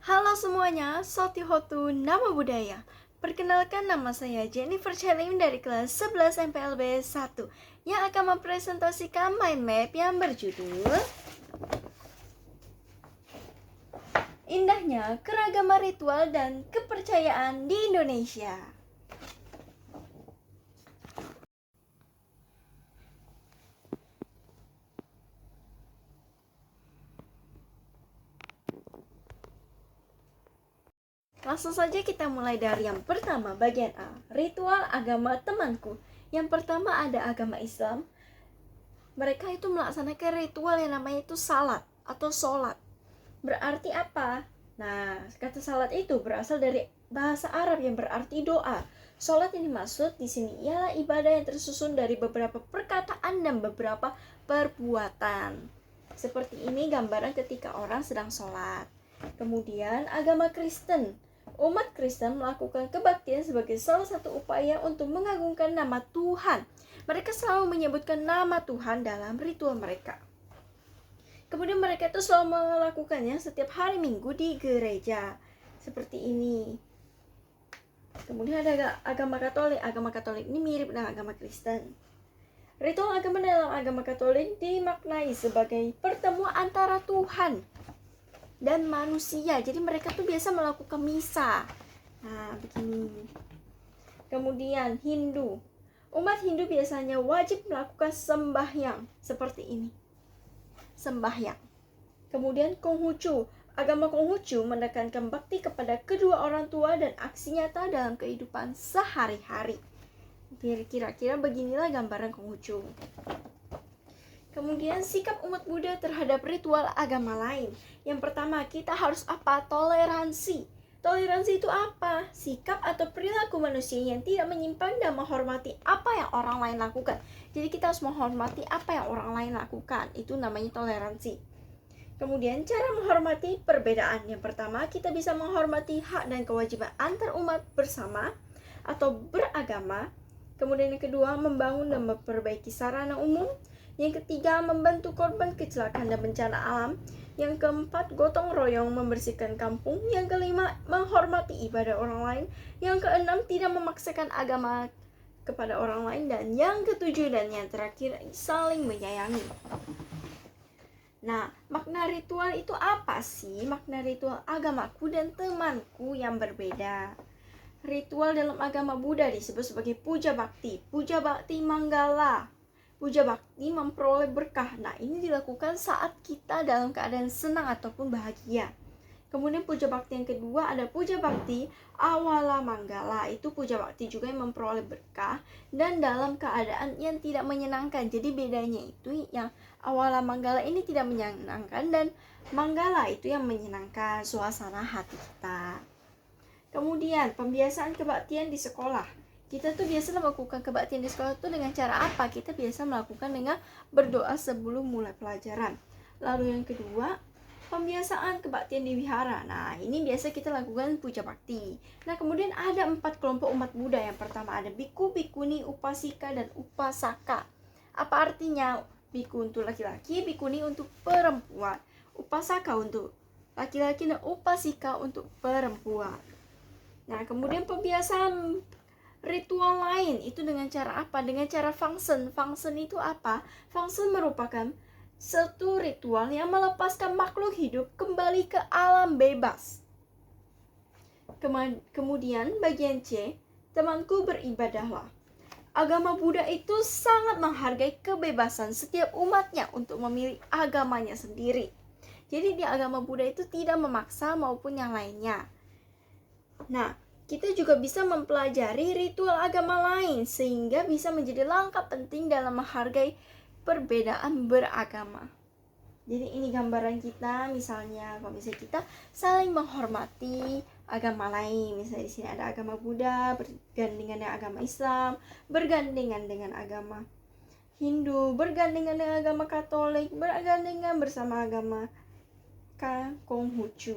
Halo semuanya, Sotihotu Nama Budaya. Perkenalkan, nama saya Jennifer Chelim dari kelas 11 MPLB 1 yang akan mempresentasikan mind map yang berjudul Indahnya Keragaman Ritual dan Kepercayaan di Indonesia. Langsung saja kita mulai dari yang pertama, bagian A, ritual agama temanku. Yang pertama ada agama Islam. Mereka itu melaksanakan ritual yang namanya itu salat atau sholat. Berarti apa? Nah, kata salat itu berasal dari bahasa Arab yang berarti doa. Sholat yang dimaksud di sini ialah ibadah yang tersusun dari beberapa perkataan dan beberapa perbuatan. Seperti ini gambaran ketika orang sedang sholat. Kemudian agama Kristen. Umat Kristen melakukan kebaktian sebagai salah satu upaya untuk mengagungkan nama Tuhan. Mereka selalu menyebutkan nama Tuhan dalam ritual mereka. Kemudian mereka itu selalu melakukannya setiap hari Minggu di gereja. Seperti ini. Kemudian ada agama Katolik. Agama Katolik ini mirip dengan agama Kristen. Ritual agama dalam agama Katolik dimaknai sebagai pertemuan antara Tuhan dan manusia. Jadi mereka tuh biasa melakukan misa. Nah, begini. Kemudian Hindu. Umat Hindu biasanya wajib melakukan sembahyang seperti ini. Sembahyang. Kemudian Konghucu. Agama Konghucu menekankan bakti kepada kedua orang tua dan aksi nyata dalam kehidupan sehari-hari. Kira-kira beginilah gambaran Konghucu. Kemudian sikap umat Buddha terhadap ritual agama lain. Yang pertama, kita harus apa? Toleransi. Toleransi itu apa? Sikap atau perilaku manusia yang tidak menyimpang dan menghormati apa yang orang lain lakukan. Jadi kita harus menghormati apa yang orang lain lakukan. Itu namanya toleransi. Kemudian cara menghormati perbedaan. Yang pertama, kita bisa menghormati hak dan kewajiban antar umat bersama atau beragama. Kemudian yang kedua, membangun dan memperbaiki sarana umum. Yang ketiga, membantu korban kecelakaan dan bencana alam. Yang keempat, gotong royong membersihkan kampung. Yang kelima, menghormati ibadah orang lain. Yang keenam, tidak memaksakan agama kepada orang lain. Dan yang ketujuh dan yang terakhir, saling menyayangi. Nah, makna ritual itu apa sih? Makna ritual agamaku dan temanku yang berbeda. Ritual dalam agama Buddha disebut sebagai puja bakti. Puja bakti manggala. Puja bakti memperoleh berkah. Nah, ini dilakukan saat kita dalam keadaan senang ataupun bahagia. Kemudian puja bakti yang kedua ada puja bakti awala manggala. Itu puja bakti juga yang memperoleh berkah dan dalam keadaan yang tidak menyenangkan. Jadi bedanya itu yang awala manggala ini tidak menyenangkan dan manggala itu yang menyenangkan suasana hati kita. Kemudian pembiasaan kebaktian di sekolah. Kita tuh biasa melakukan kebaktian di sekolah tuh dengan cara apa? Kita biasa melakukan dengan berdoa sebelum mulai pelajaran. Lalu yang kedua, pembiasaan kebaktian di wihara. Nah, ini biasa kita lakukan puja bakti. Nah, kemudian ada 4 kelompok umat Buddha. Yang pertama ada biku, bikuni, upasika, dan upasaka. Apa artinya? Biku untuk laki-laki, bikuni untuk perempuan, upasaka untuk laki-laki, dan upasika untuk perempuan. Nah, kemudian pembiasaan ritual lain itu dengan cara apa? Dengan cara function. Function itu apa? Function merupakan satu ritual yang melepaskan makhluk hidup kembali ke alam bebas. Kemudian bagian C, temanku beribadahlah. Agama Buddha itu sangat menghargai kebebasan setiap umatnya untuk memilih agamanya sendiri. Jadi di agama Buddha itu tidak memaksa maupun yang lainnya. Nah, kita juga bisa mempelajari ritual agama lain sehingga bisa menjadi langkah penting dalam menghargai perbedaan beragama. Jadi ini gambaran kita, misalnya kalau misalnya kita saling menghormati agama lain. Misalnya di sini ada agama Buddha bergandengan dengan agama Islam, bergandengan dengan agama Hindu, bergandengan dengan agama Katolik, bergandengan bersama agama Konghucu.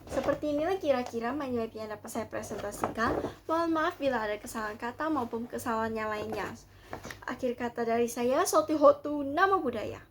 Seperti inilah kira-kira mind map yang dapat saya presentasikan. Mohon maaf bila ada kesalahan kata maupun kesalahan yang lainnya. Akhir kata dari saya, Sotihotu Nama Budaya.